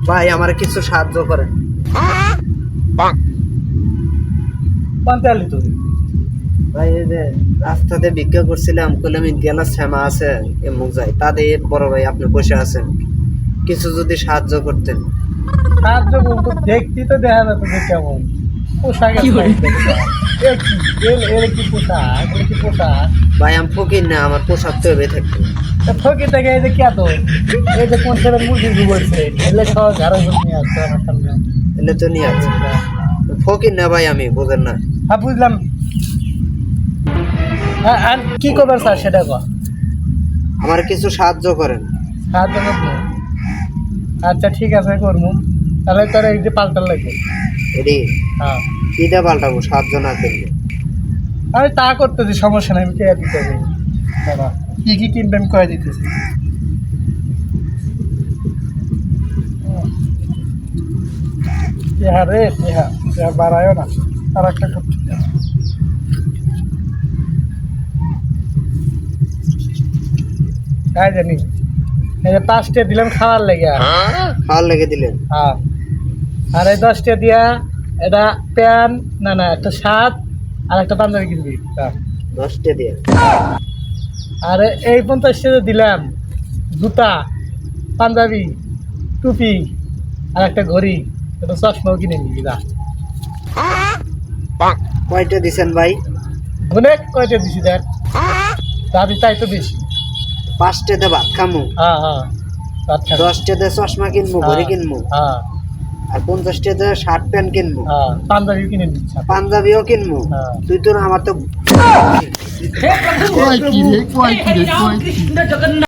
ভাই আমার কিছু সাহায্য করেন। পান্তালি তো ভাই এই যে রাস্তাতে ভিক্ষা করছিলাম, কইলাম ইন্ডিয়ানা শ্যামা আছে এমুক যাই, তাদের বড় ভাই আপনি বসে আছেন, কিছু যদি সাহায্য করতেন। সাহায্য করবো দেখতে তো দেখা যাচ্ছে যে কেমন পোশাক এর কি পোশাক এর কি পোশাক ভাই আমি ফকির না, আমার পোশাক তো এভাবে থাকবে। ফকির থেকে এই যে কে তো এই যে কোন ছেলের মুরগি ঘুরছে এলে সব ঘরে নিয়ে আসছে আমার সামনে এলে তো নিয়ে আছে। ফকির না ভাই আমি, বোঝেন না। হ্যাঁ বুঝলাম। আর কি করবেন স্যার সেটা কর আমার কিছু সাহায্য করেন। সাহায্য করবো। আচ্ছা ঠিক আছে করবো, তাহলে তোর এই যে পাল্টার লাগবে। এডি হ্যাঁ কিটা পাল্টাবো সাহায্য না করলে? আমি তা করতেছি, সমস্যা নাই, আমি কে দিতে হবে দাদা কি কি কিনবে আমি কয়ে দিতেছি। টেহা রে টেহা টেহা বাড়ায়ও না, আর একটা করতে তাই জানি। এই যে 5টা দিলাম খাওয়ার লেগে, খাওয়ার লেগে দিলেন? হ্যাঁ। আর এই 10টা দিয়া এটা প্যান না না একটা শার্ট আর একটা পাঞ্জাবি কিনবি। 10টা দিয়ে। আর এই 50টা দিলাম জুতা, পাঞ্জাবি, টুপি আর একটা ঘড়ি, একটা চশমাও কিনে নিবি। যা কয়টা দিছেন ভাই? অনেক কয়টা দিছি দেখ, দাবি তাই তো বেশি। 5টাতে ভাত খামু, হ্যাঁ হ্যাঁ আচ্ছা 10টাতে চশমা কিনবো, ঘড়ি কিনবো, হ্যাঁ আর 50টাতে শার্ট প্যান্ট কিনবো, হ্যাঁ পাঞ্জাবি কিনে দিচ্ছি। পাঞ্জাবিও কিনবো। হ্যাঁ। তুই তো আমার তো